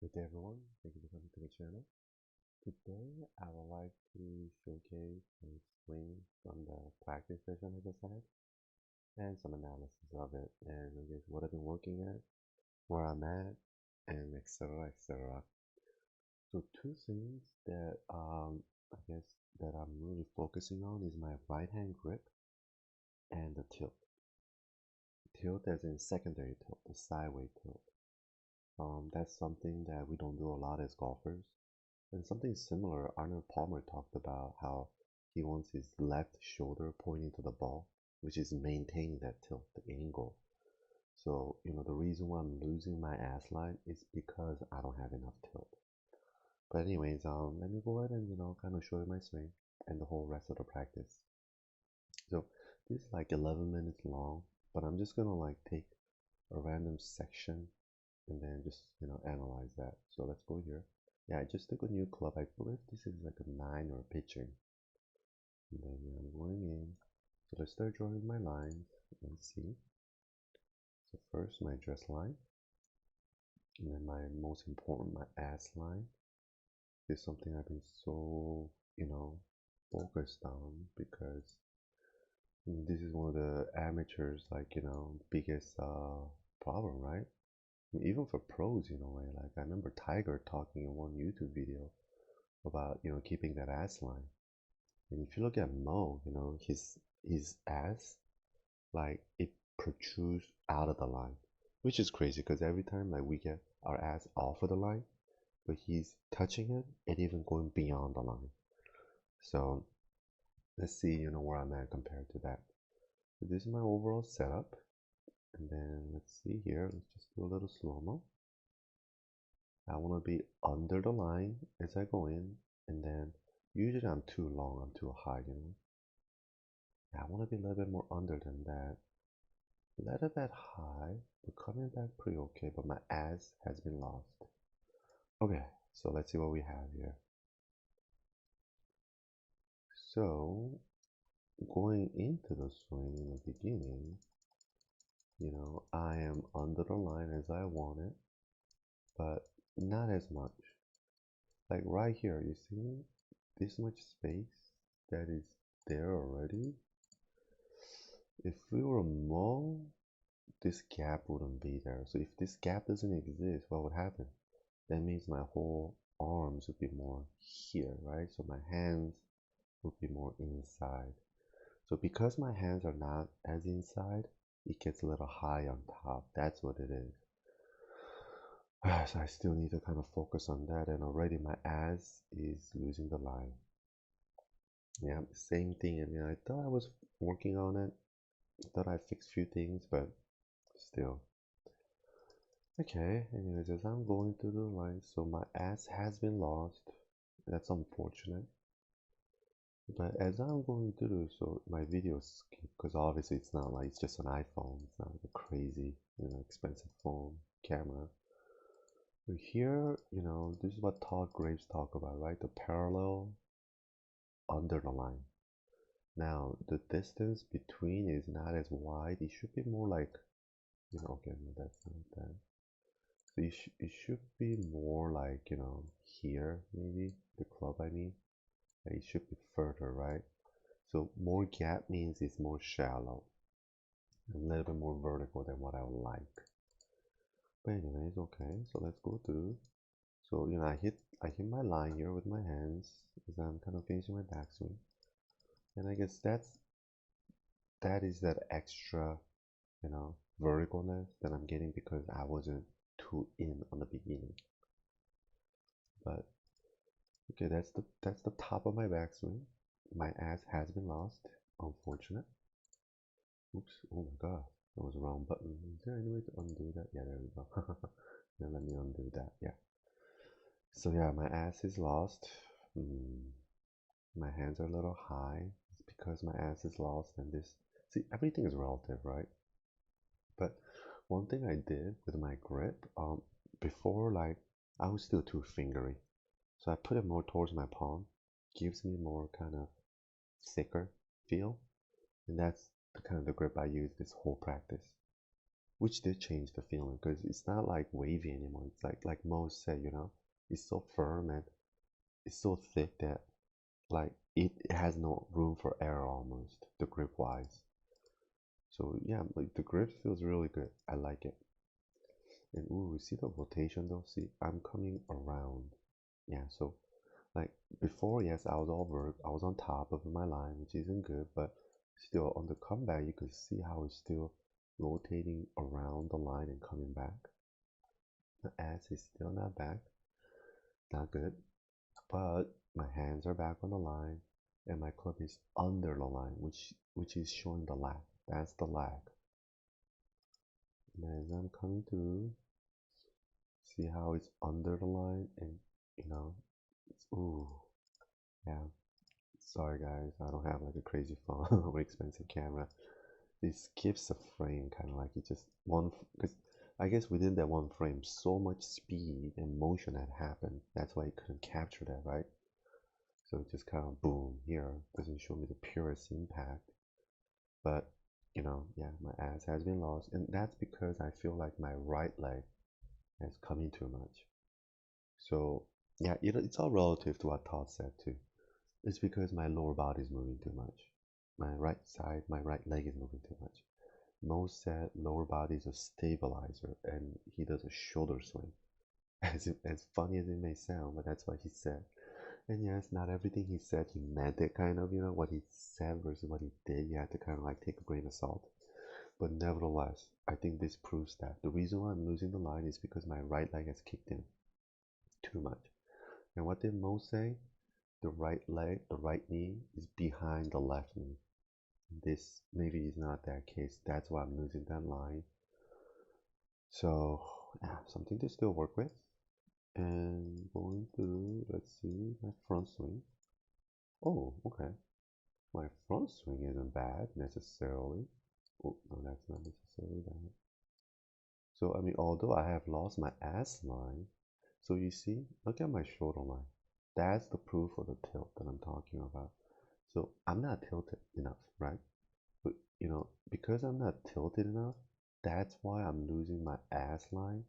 Good day everyone, thank you for coming to the channel. Today I would like to showcase a swing from the practice session I just had and some analysis of it and I guess what I've been working at, where I'm at, and etc etc. So two things that I guess that I'm really focusing on is my right hand grip and the tilt. Tilt as in secondary tilt, the sideways tilt. That's something that we don't do a lot as golfers. And something similar, Arnold Palmer talked about how he wants his left shoulder pointing to the ball, which is maintaining that tilt, the angle. So, the reason why I'm losing my ass line is because I don't have enough tilt. But anyways, let me go ahead and, kind of show you my swing and the whole rest of the practice. So this is like 11 minutes long, but I'm just gonna like take a random section and then just analyze that. So let's go here. Yeah, I just took a new club. I believe this is like a 9 or pitching. And then I'm going in. So let's start drawing my lines and see. So first my dress line, and then my most important, my ass line. This is something I've been so focused on because this is one of the amateurs like biggest problem, right? Even for pros in a way. Like I remember Tiger talking in one YouTube video about keeping that ass line. And if you look at Mo, his ass, like it protrudes out of the line, which is crazy because every time like we get our ass off of the line, but he's touching it and even going beyond the line. So let's see, where I'm at compared to that. So this is my overall setup, and then let's see here. Let's just do a little slow mo. I want to be under the line as I go in, and then usually I'm too long, I'm too high. I want to be a little bit more under than that. A little bit high, but coming back pretty okay, but my ass has been lost. Okay, so let's see what we have here. So, going into the swing in the beginning, I am under the line as I want it, but not as much. Like right here, you see this much space that is there already? If we were Mo, this gap wouldn't be there. So if this gap doesn't exist, what would happen? That means my whole arms would be more here, right? So my hands would be more inside. So because my hands are not as inside, it gets a little high on top. That's what it is. So I still need to kind of focus on that, and already my ass is losing the line. Yeah, same thing. I mean, I thought I was working on it. I thought I fixed a few things, but still. Okay, anyways, as I'm going through the line, so my ass has been lost. That's unfortunate. But as I'm going through, so my video skip, because obviously it's not like it's just an iPhone. It's not like a crazy, expensive phone camera. But here, this is what Todd Graves talk about, right? The parallel under the line. Now, the distance between is not as wide. It should be more like, okay, no, that's not that. So it should be more like, here, maybe, the club, I mean. It should be further, right? So more gap means it's more shallow, a little bit more vertical than what I would like. But anyways, okay, so let's go through. So, I hit my line here with my hands as I'm kind of finishing my backswing. And I guess that is that extra, verticalness that I'm getting because I wasn't too in on the beginning. But okay, that's the top of my backswing. My ass has been lost. Unfortunate. Oops. Oh my god. That was the wrong button. Is there any way to undo that? Yeah, there we go. Now let me undo that. Yeah. So yeah, my ass is lost. My hands are a little high. It's because my ass is lost and this. See, everything is relative, right? But one thing I did with my grip, before like I was still too fingery. So I put it more towards my palm. Gives me more kind of thicker feel. And that's the kind of the grip I use this whole practice. which did change the feeling because it's not like wavy anymore. It's like Mo said, it's so firm and it's so thick that like it has no room for error almost, the grip wise. So yeah, like the grip feels really good. I like it. And ooh, see the rotation though? See, I'm coming around. Yeah, so like before, yes, I was on top of my line, which isn't good, but still on the comeback, you could see how it's still rotating around the line and coming back. The ass is still not back, not good, but my hands are back on the line, and my club is under the line, which is showing the lag. That's the lag. And as I'm coming through, see how it's under the line, and ooh, yeah. Sorry guys, I don't have like a crazy phone or expensive camera. It skips a frame, kind of like it just one. Because I guess within that one frame, so much speed and motion had happened. That's why it couldn't capture that, right? So it just kind of boom here. Doesn't show me the purest impact. But yeah, my ass has been lost, and that's because I feel like my right leg has come in too much. So yeah, it's all relative to what Todd said too. It's because my lower body is moving too much. My right leg is moving too much. Mo said lower body is a stabilizer, and he does a shoulder swing. As funny as it may sound, but that's what he said. And yes, not everything he said he meant it, kind of, what he said versus what he did. You have to kind of like take a grain of salt. But nevertheless, I think this proves that the reason why I'm losing the line is because my right leg has kicked in too much. And what did Mo say? The right leg, the right knee is behind the left knee. This maybe is not that case. That's why I'm losing that line. So yeah, something to still work with. And going through, let's see, my front swing. Oh, okay. My front swing isn't bad necessarily. Oh, no, that's not necessarily bad. So, I mean, although I have lost my ass line, so you see, look at my shoulder line. That's the proof of the tilt that I'm talking about. So I'm not tilted enough, right? But, because I'm not tilted enough, that's why I'm losing my ass line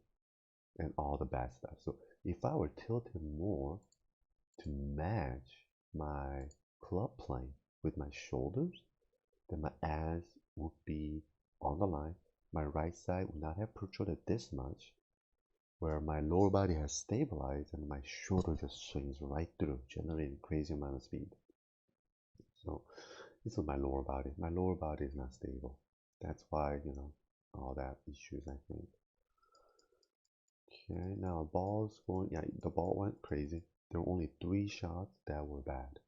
and all the bad stuff. So if I were tilted more to match my club plane with my shoulders, then my ass would be on the line. My right side would not have protruded this much, where my lower body has stabilized and my shoulder just swings right through, generating crazy amount of speed. So this is my lower body. My lower body is not stable. That's why, all that issues, I think. Okay, now ball's going, yeah, the ball went crazy. There were only 3 shots that were bad.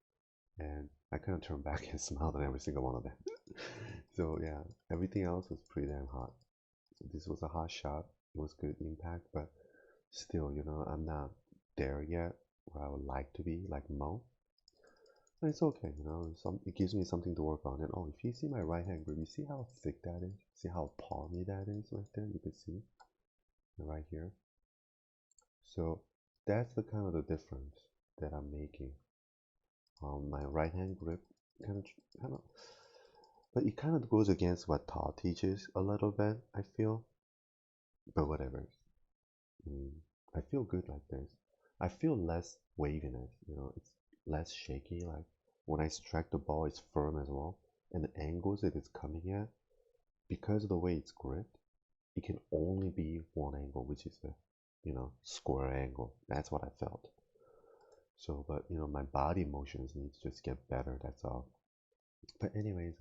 And I kind of turned back and smiled at every single one of them. So yeah, everything else was pretty damn hot. So this was a hot shot. It was good impact, but still, I'm not there yet where I would like to be, like Mo. But it's okay, it gives me something to work on. And oh, if you see my right hand grip, you see how thick that is? See how palmy that is right there? You can see right here. So that's the kind of the difference that I'm making. My right hand grip kind of, but it kind of goes against what Todd teaches a little bit, I feel. But whatever. Mm, I feel good like this. I feel less waviness, it's less shaky. Like when I strike the ball, it's firm as well. And the angles that it's coming at, because of the way it's gripped, it can only be one angle, which is the, square angle. That's what I felt. So, but my body motions need to just get better. That's all. But anyways,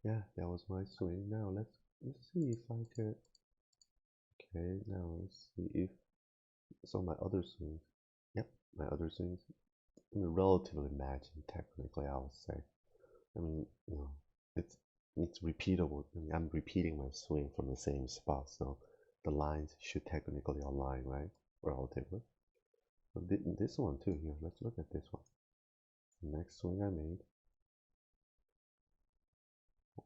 yeah, that was my swing. Now let's see if I could. Okay, now let's see if my other swings. Yep, my other swings. I mean, relatively matching technically, I would say. I mean, it's it's repeatable. I mean, I'm repeating my swing from the same spot, so the lines should technically align, right? Relatively. But this one too. Here, let's look at this one. The next swing I made.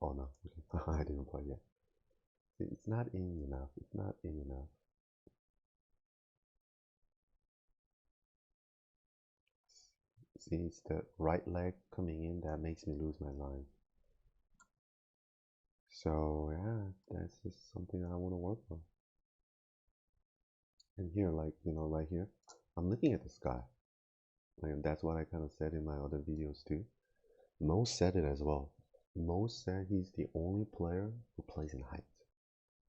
Oh no, okay. I didn't play yet. See, it's not in enough. It's not in enough. See, it's the right leg coming in that makes me lose my line. So yeah, that's just something I want to work on. And here, like, right here, I'm looking at the sky. And that's what I kind of said in my other videos too. Mo said it as well. Mo said he's the only player who plays in height.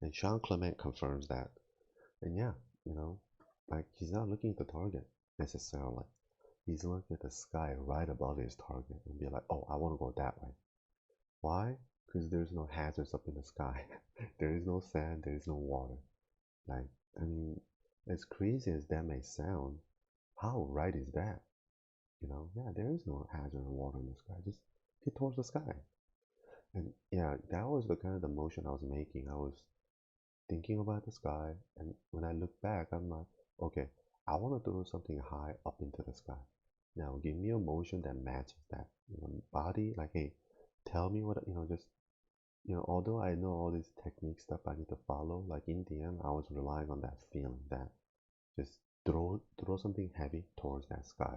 And Sean Clement confirms that. And yeah, you know, like he's not looking at the target necessarily. He's looking at the sky right above his target and be like, oh, I want to go that way. Why? Because there's no hazards up in the sky. There is no sand, there is no water. Like, I mean, as crazy as that may sound, how right is that? Yeah, there is no hazard or water in the sky. Just get towards the sky. And yeah, that was the kind of the motion I was making. I was thinking about the sky, and when I look back, I'm like, okay, I want to throw something high up into the sky. Now, give me a motion that matches that. Body, like, hey, tell me what, just, although I know all these technique stuff I need to follow, like in the end, I was relying on that feeling that just throw something heavy towards that sky.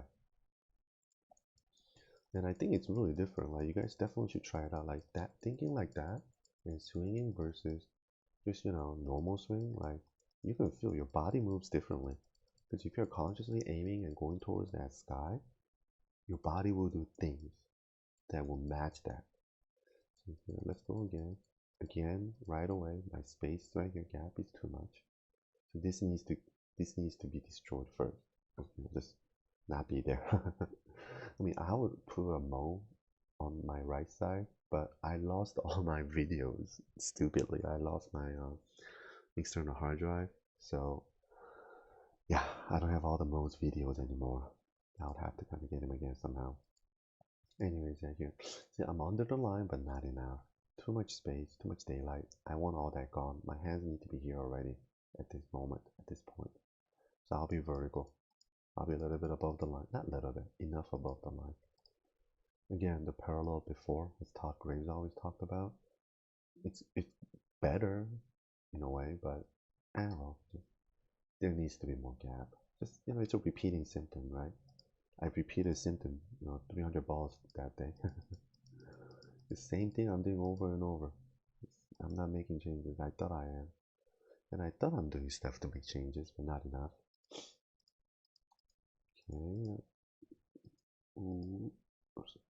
And I think it's really different. Like, you guys definitely should try it out like that, thinking like that, and swinging versus just, normal swing. Like, you can feel your body moves differently. Because if you're consciously aiming and going towards that sky, your body will do things that will match that. So here, let's go again. Again, right away, my space right here gap is too much. So this needs to be destroyed first. Just not be there. I mean, I would put a Moe on my right side, but I lost all my videos. Stupidly, I lost my external hard drive. So yeah, I don't have all the Moe's videos anymore. I would have to kind of get him again somehow. Anyways, yeah, here. See, I'm under the line, but not enough. Too much space, too much daylight. I want all that gone. My hands need to be here already at this moment, at this point. So I'll be vertical. I'll be a little bit above the line. Not little bit, enough above the line. Again, the parallel before, as Todd Graves always talked about. It's better in a way, but I don't know. There needs to be more gap. Just, it's a repeating symptom, right? I've repeated symptom, 300 balls that day. The same thing I'm doing over and over. I'm not making changes. I thought I am. And I thought I'm doing stuff to make changes, but not enough. Okay. Ooh.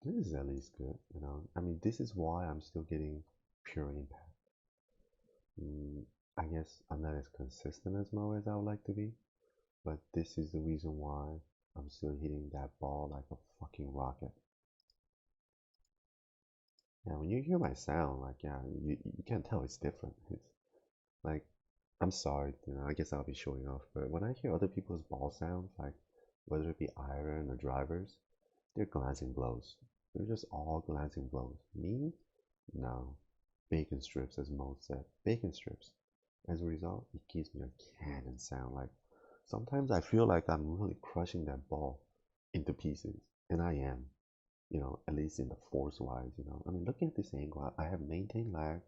This is at least good, I mean, this is why I'm still getting pure impact. I guess I'm not as consistent as Mo as I would like to be, but this is the reason why I'm still hitting that ball like a fucking rocket. Yeah, when you hear my sound, like, yeah, you can't tell it's different. It's like, I'm sorry, I guess I'll be showing off, but when I hear other people's ball sounds, like whether it be iron or drivers, they're glancing blows. They're just all glancing blows. Me? No. Bacon strips, as Mo said. Bacon strips. As a result, it gives me a cannon sound. Like, sometimes I feel like I'm really crushing that ball into pieces. And I am, at least in the force wise. I mean, looking at this angle, I have maintained lag.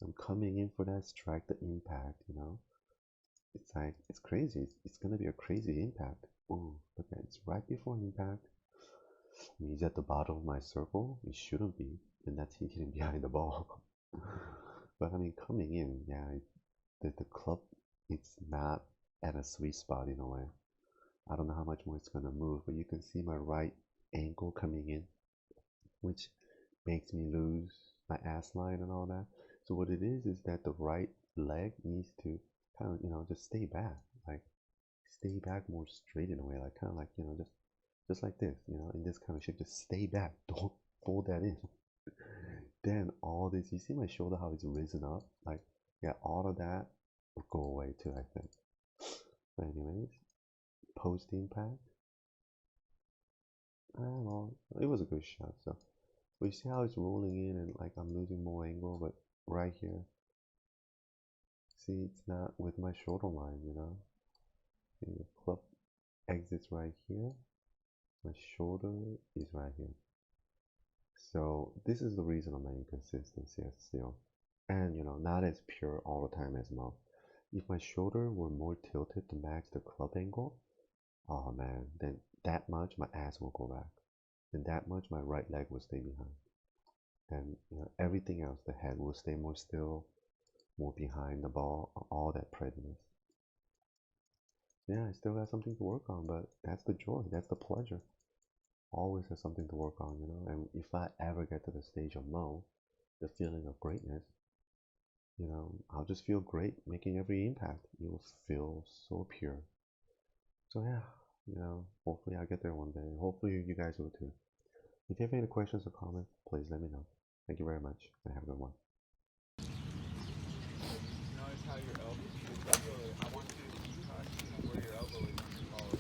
I'm coming in for that strike, the impact. It's like, it's crazy. It's gonna be a crazy impact. Ooh, look at it. It's right before impact. I mean, he's at the bottom of my circle. He shouldn't be. And that's hitting behind the ball. But I mean, coming in, yeah, the club, it's not at a sweet spot in a way. I don't know how much more it's gonna move, but you can see my right ankle coming in, which makes me lose my ass line and all that. So what it is that the right leg needs to kind of, just stay back, like stay back more straight in a way, like kind of like, just like this, in this kind of shape, just stay back, don't fold that in. Then all this, you see my shoulder, how it's risen up, like, yeah, all of that will go away too, I think. But anyways, post impact, I don't know, it was a good shot. So we see how it's rolling in and like I'm losing more angle, but right here, see, it's not with my shoulder line. See, the club exits right here, my shoulder is right here. So this is the reason of my inconsistency still. And not as pure all the time as Mo. If my shoulder were more tilted to match the club angle, oh man, then that much my ass will go back. Then that much my right leg will stay behind. and everything else, the head will stay more still, more behind the ball, all that prettiness. Yeah, I still got something to work on, but that's the joy, that's the pleasure. Always have something to work on, and if I ever get to the stage of Moe, the feeling of greatness, I'll just feel great making every impact. It will feel so pure. So yeah, hopefully I'll get there one day. Hopefully you guys will too. If you have any questions or comments, please let me know. Thank you very much, and have a good one. Notice how your elbow, I want you to touch where your elbow is on your collar.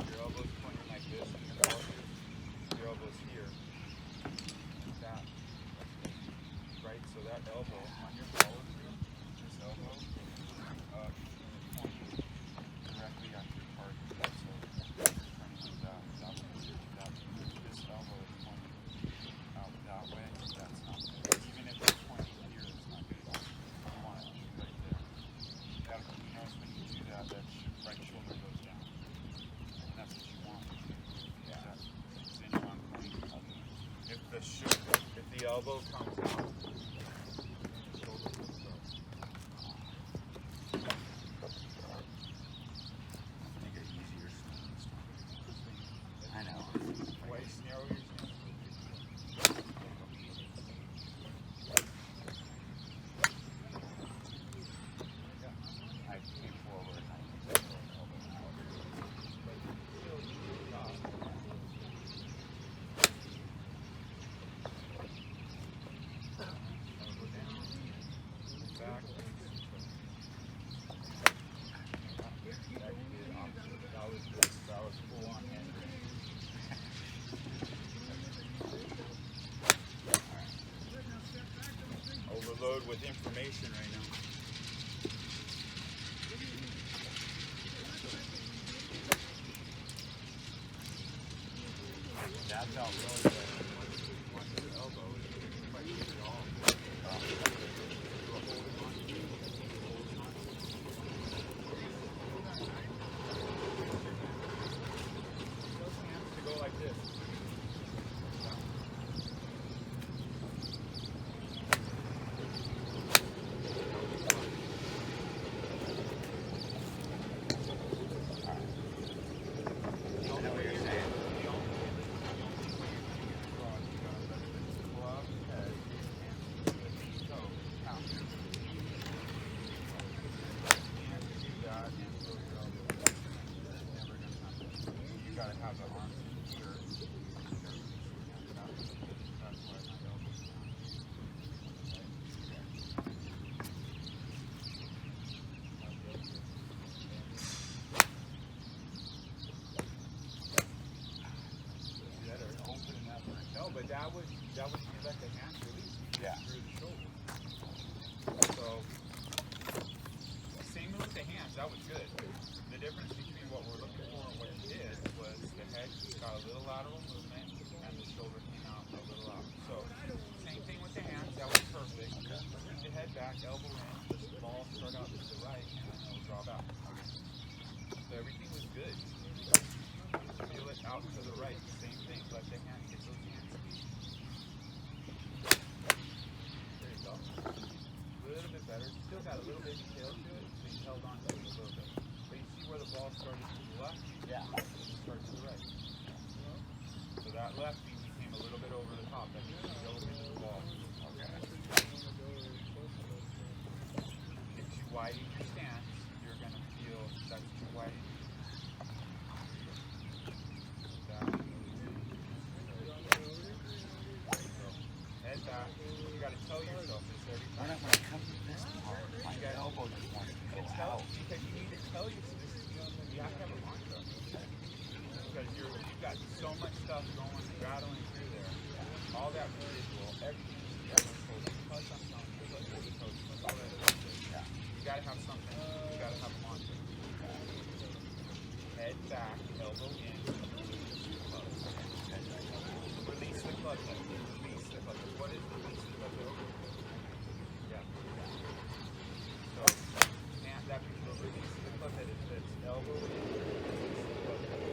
Your elbow's pointing like this in your collar. Your elbow's here. Like that. Right? So that elbow on your collar, this elbow, pointing directly at your target. So like that. This elbow is pointing out that way. That's not good. Even if it's pointing here, it's not good. You want it right there. Notice when you do that, that right shoulder goes down. And that's what you want. Yeah. Then you want pointing up. If the elbow comes out, the shoulder goes up. Make it easier. I know. Way narrow your stance. I came forward. Back. That was full on hand. Overload with information right now. That felt really good. Once your elbow is really quite good at all. You're holding on to it. Holding on to it. Those hands to go like this. But that would you let the hand release through the shoulder. So same with the hands, that was good. The difference between what we're looking for and what it did was the head got a little lateral movement and the shoulder came out a little out. So same thing with the hands, that was perfect. Keep the head back, elbow in, let the ball start out to the right and then it'll draw back. So everything was good. Feel it out to the right, same thing, let the hand get those hands. There you go. A little bit better. Still got a little bit of tail to it, so you held on to it a little bit. But you see where the ball started to the left? Yeah. It started to the right. So that lefty became a little bit over the top. That means you over to the ball. Okay. If you widen your stance, you're going to feel that's too wide. Head back. You got to tell yourself this every time. When it comes to this part, my elbow just wants to go out. Because you need to tell yourself this. You have to have a mantra. Because you've got so much stuff going, rattling through there. All that residual, everything is because I'm telling you, all that is. You got to have something. You got to have a mantra. Head back, elbow in, release the club. Release the club head. Release the club head. What is release the club head? Yeah. So, and that means the release the club head is this. Elbow in, release the club head.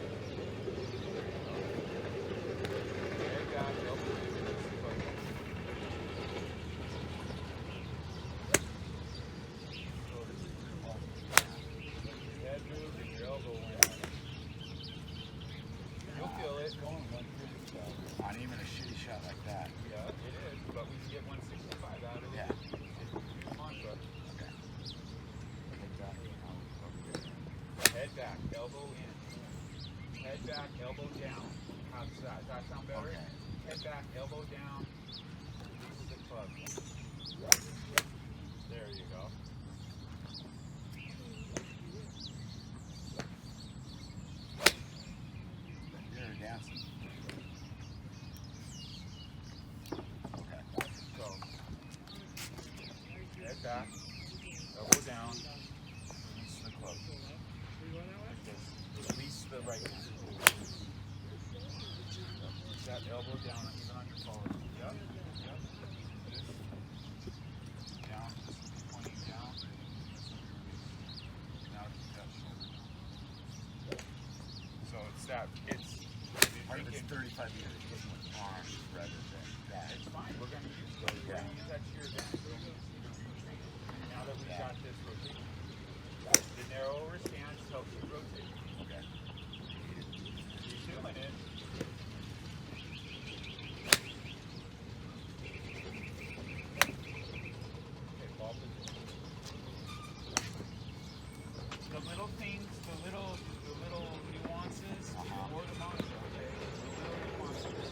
Head back, elbow in, release the club head. that. Yeah, it is, but we can get 165 out of it. Yeah. If you do the mantra. Okay. Head back. Head back, elbow in. Head back, elbow down. How's that? Does that sound better? Okay. Head back, elbow down. Release the club. There you go. You're dancing. Okay. So, head back, elbow down, release the club. Like this. Release the right hand. That elbow down, even on your collar. Yep. Yep. This. Down, pointing down. Now keep that shoulder. So it's that, it's, Part of it's 35 years hitting with arms rather than that. it's fine. We're going to use those. We're going to use that to your advantage. We're going to use either retrain. Now that we've got this rotation. The narrower stance helps you rotate. Okay. Keep doing it. Okay, ball position. The little things, the little nuances, or the mantra, okay? The little nuances.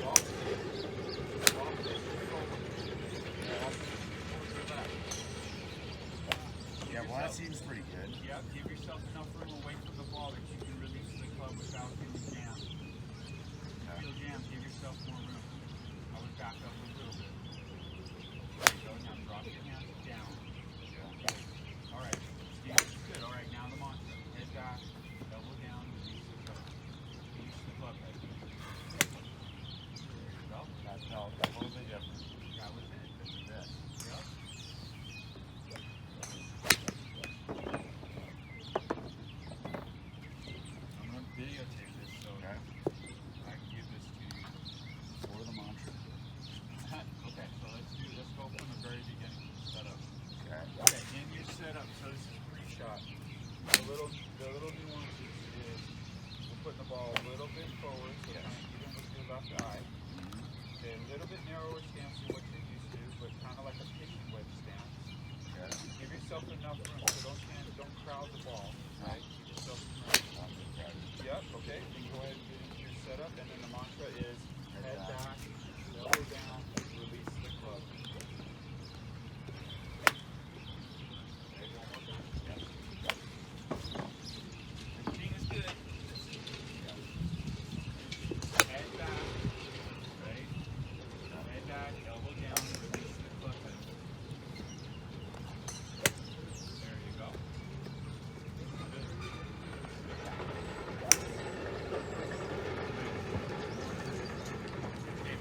Ball position. Ball position forward. Ball position towards your left. Yeah, well, that seems pretty good. Yep, give yourself enough room away from the ball that you can release the club without getting jammed. If you feel jammed, give yourself more room. I would back up a little bit. There you go. Now drop your hands down. All right. Steve, this is good. All right, now the mantra. Head back, elbow down, release the club. Release the club head. There you go. That felt totally different. That was it. This is this. Yep. I'm going to videotape this so Okay. I can give this to you. For the mantra. Okay, so let's go from the very beginning. Setup. Okay. Okay, in your setup, so this is pre-shot. The little nuances is we're putting the ball a little bit forward, so kind of even with your left eye. Okay, a little bit narrower stance than what you're used to, but kind of like a pitching wedge stance. Okay. Give yourself enough room, so don't crowd the ball. Right? Give yourself some room. Yep, okay. Then go ahead and get into your setup, and then the mantra is head back, elbow down, release the club. Okay, one more time. Everything is good. Head back, right? Head back, elbow down, release the club head. There you go. Good.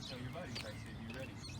Tell your buddies I said you ready.